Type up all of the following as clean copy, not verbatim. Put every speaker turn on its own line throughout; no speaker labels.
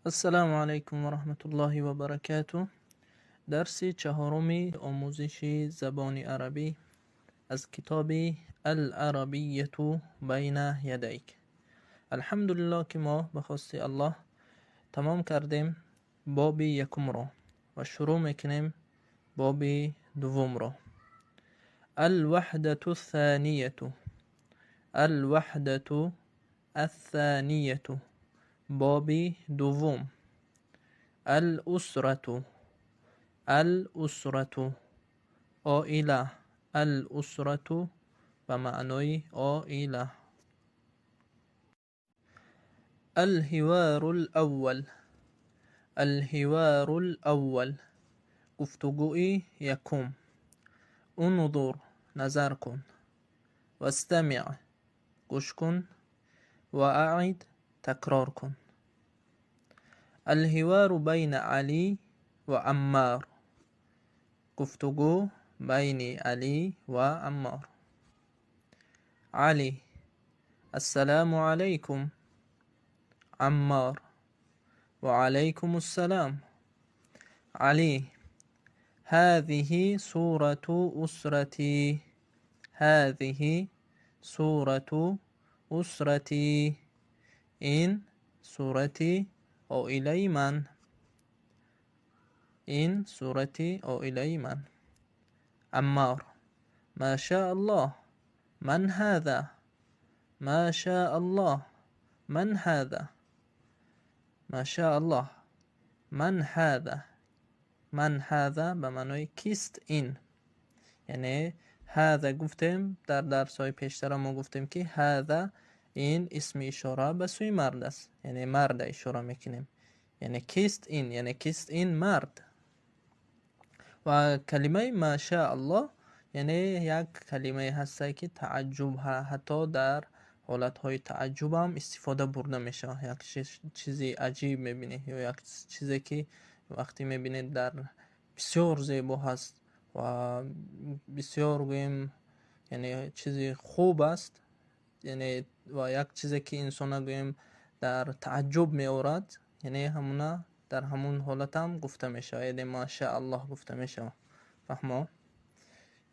السلام علیکم و رحمت الله و برکاته. درس چهارم آموزش زبان عربی از کتاب العربیة بین یدیک. الحمدلله که ما به خواست الله تمام کردیم باب یکم را و شروع میکنیم باب دوم را. الوحدة الثانیة. الوحدة الثانیة، باب دوم. الاسرة. الاسرة، عائله. الاسرة به معنای عائله. الحوار الاول. الحوار الاول، گفتگوی یکم. انظر، نظر کن. واستمع، گوش کن. و اعد، تکرار کن. الحوار بین علی و عمار، گفتگو بین علی و عمار. علی: السلام علیکم. عمار: و علیکم السلام. علی: هذه صورة أسرتي. هذه صورة أسرتي، این صورتی عائله من. این صورتی عائله من. عمار: ما شاء الله. من هذا؟ ما شاء الله. من هذا؟ ما شاء الله. من هذا؟ من هذا به معنای کیست این. یعنی هذا گفتیم در درس های پیشتر ما گفتیم که هذا این اسم اشاره به سوی مرد است، یعنی مرد اشاره میکنیم. یعنی کیست این، یعنی کیست این مرد. و کلمه ما شاء الله یعنی یک کلمه هسته که تعجب ها، حتی در حالت های تعجب هم استفاده برده میشه. یک چیزی عجیب میبینی یا یک چیزی که وقتی میبینید در بسیار زیبا هست و بسیار گویم یعنی چیزی خوب است، یعنی و یک چیزی که انسان گویم در تعجب میورد، یعنی همونا در همون حالت هم گفته میشه، یعنی ماشاءالله گفته میشه. فهمو؟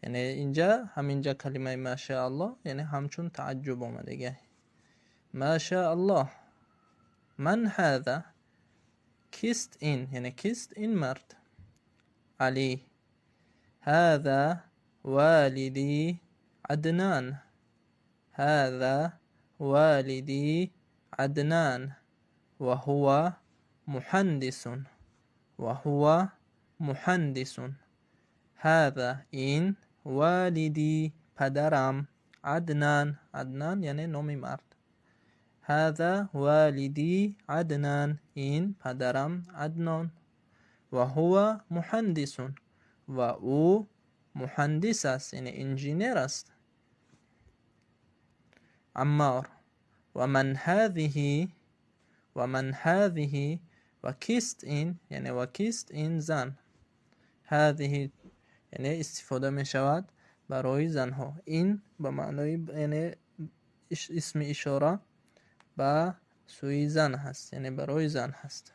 یعنی اینجا همینجا کلمه ماشاءالله یعنی همچون تعجب آمده. ماشاءالله. من هذا؟ کیست این، یعنی کیست این مرد. علی: هذا والدی عدنان. هذا والدی عدنان وهو مهندس. وهو مهندس. هذا این، والدی پدرم، عدنان. عدنان یعنی نام مرد. هذا والدی عدنان، این پدرم عدنان. و هو مهندس، و او مهندس است، یعنی انجینیر است. عمار: و من هذه؟ و من هذه، و کیست این، یعنی و کیست این زن. هذه یعنی استفاده می شود برای زنها. این به معنای یعنی اسم اشاره به سوی زن هست، یعنی برای زن هست.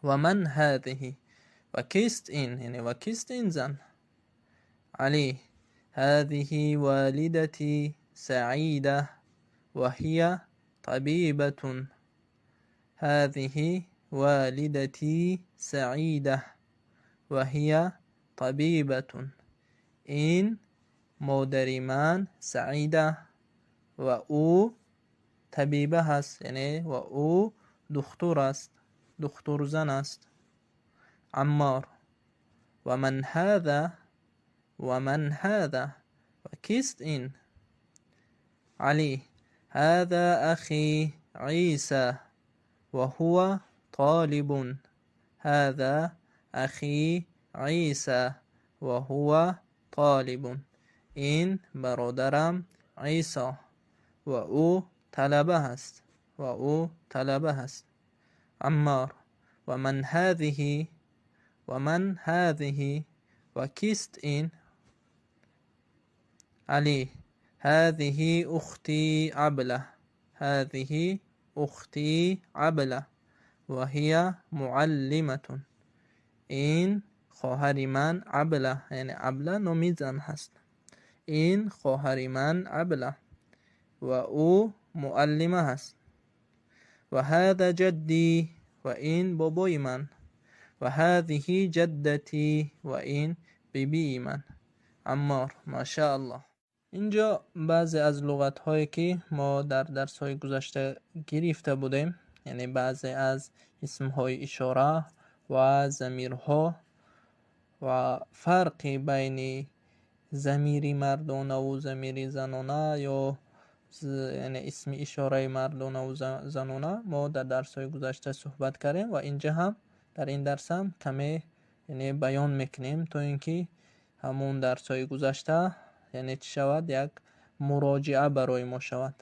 و من هذه، و کیست این، یعنی و کیست این زن. علی: هذه والدتی سعیده و هی طبیبة. هذه والدتی سعیده و هی طبیبة، این مادر من سعیده و او طبیبه هست، یعنی و او دکتر است، دکتر زن است. عمار: و من هذا؟ و من هذا، و کیست این. علی: هذا اخی عیسی و هو طالب. هذا اخی عیسی و هو طالب، این برادرم عیسی و او طلبه هست، و او طلبه هست. عمار: و من هذه؟ و من هذه، و کیست این. علی: هذه اختی عبله. هذه اختی عبله، و هی معلمة. این خواهر من عبله، یعنی عبله نامی زن هست. این خواهر من عبله و او معلمه هست. و هذا جدی، و این بابای من. و هذه جدتی، و این بیبی من. عمار، ماشاءالله. اینجا بعضی از لغت هایی که ما در درس های گذشته گرفته بودیم، یعنی بعضی از اسم های اشاره و ضمیرها و فرقی بین ضمیر مردانه و ضمیر زنانه یا یعنی اسم اشاره مردانه و زنانه ما در درس های گذشته صحبت کردیم و اینجا هم در این درس هم کمی یعنی بیان میکنیم تا اینکه همون درس های گذشته یعنی چی شود، یک مراجعه برای ما شود،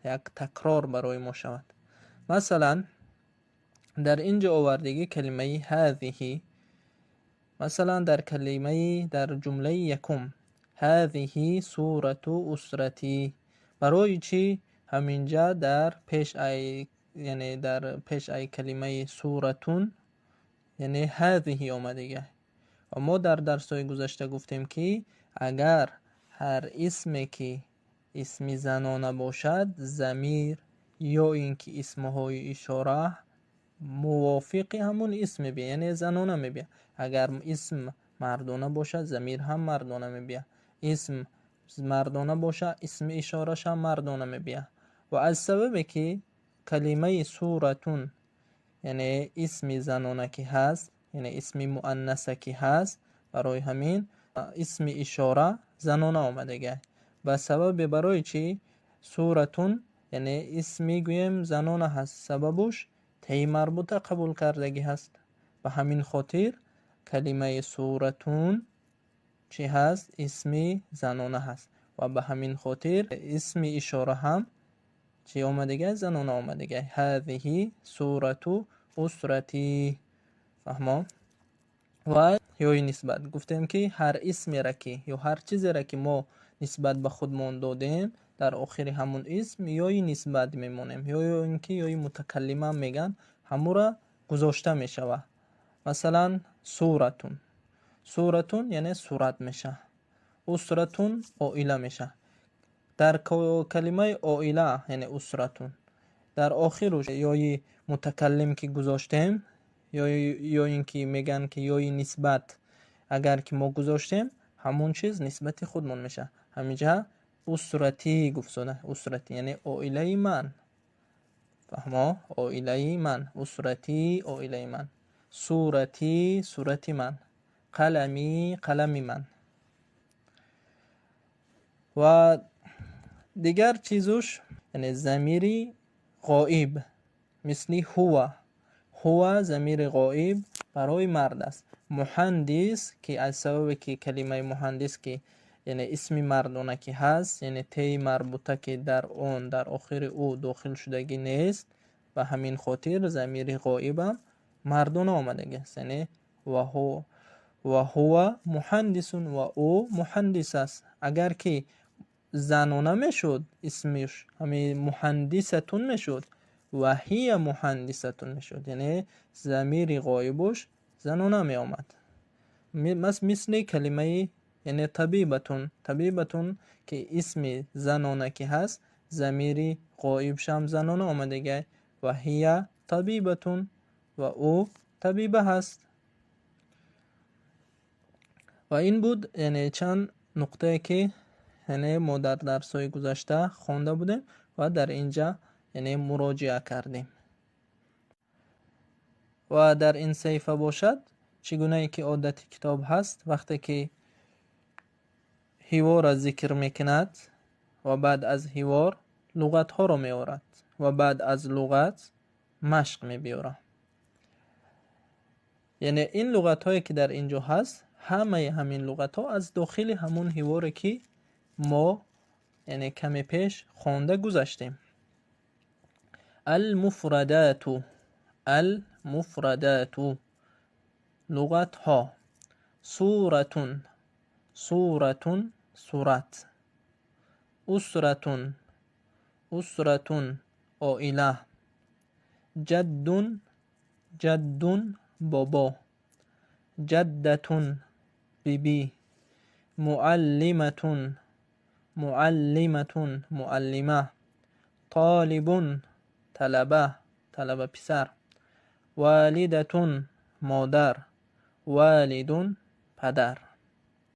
یک تکرار برای ما شود. مثلا در اینجا آوردگی کلمه هذه، مثلا در کلمه در جمله یکم هذه صورت اسرتی، برای چی همینجا در پیش ای یعنی در پیش ای کلمه صورتون یعنی هذه آمده. و ما در درس‌های گذشته گفتیم که اگر هر اسمی که اسم زنانه باشد، ضمیر یا اینکه اسمهای اشاره موافق همون اسم بیا، یعنی زنانه میبیا. اگر اسم مردانه باشه ضمیر هم مردانه میبیا، اسم مردانه باشه اسم اشارهش هم مردانه میبیا. و از سبب که کلمه صورتون یعنی اسم زنانه که هست، یعنی اسم مؤنثه که هست، برای همین اسم اشاره زنانه آمده گه. به سبب برای چی صورتون یعنی اسمی گویم زنانه هست، سببش تی مربوطه قبول کردگی هست. به همین خاطر کلمه صورتون چی هست؟ اسمی زنانه هست. و به همین خاطر اسم اشاره هم چی آمدگه؟ زنانه آمدگه. هذه صورت اسرتی. فهمم؟ و یای نسبت گفتیم که هر اسمی را که یا هر چیزی را که ما نسبت به خودمون دادیم در آخر همون اسم یای نسبت میمونیم، یا اینکه یای متکلم میگن همون را گذاشته میشوه. مثلا صورتون، صورتون یعنی صورت میشه، اسرتون عائله میشه. در کلمه عائله یعنی اسرتون در آخرش یای متکلم که گذاشتیم یا اینکه میگن که یای نسبت اگر که ما گذاشتیم همون چیز نسبت خودمون میشه. همینجا اسرتی گفتونه، اسرتی یعنی عائله من. فهمو؟ عائله من، اسرتی عائله من، صورتی صورتی من، قلمی قلمی من. و دیگر چیزوش یعنی ضمیر غائب مثل هو ضمیر غائب برای مرد است. مهندس که از سبب که کلمه مهندس که یعنی اسم مردانه که هست، یعنی تی مربوطه که در اون در آخر او داخل شدگی نیست، و همین خاطر ضمیر غائب هم مردانه آمده است. یعنی و هو مهندس و او مهندس است. اگر که زنانه میشد اسمش همین مهندستون میشد و هی مهندستون میشد، یعنی ضمیر غایبش زنانه می آمد. مثل کلمه یعنی طبیبتون که اسم زنانه که هست ضمیر غایب شم زنانه آمده و هی طبیبتون و او طبیبه هست. و این بود یعنی چند نقطه که یعنی ما در درس‌های گذشته خوانده بودیم و در اینجا یعنی مراجعه کردیم. و در این صفحه باشد چگونه ای که عادت کتاب هست وقتی که حوار ذکر میکند و بعد از حوار لغت ها رو میارد و بعد از لغت مشق میبیاره. یعنی این لغت هایی که در اینجا هست همه همین لغت ها از داخل همون حواری که ما یعنی کمی پیش خوانده گذاشتیم. المفردات لغت ها. صورتون صورت. اسرتون عائله. جد جد بابا، جدة بیبی، معلمة معلمة معلمه، طالب طلبه پسر، والدة مادر، والد پدر.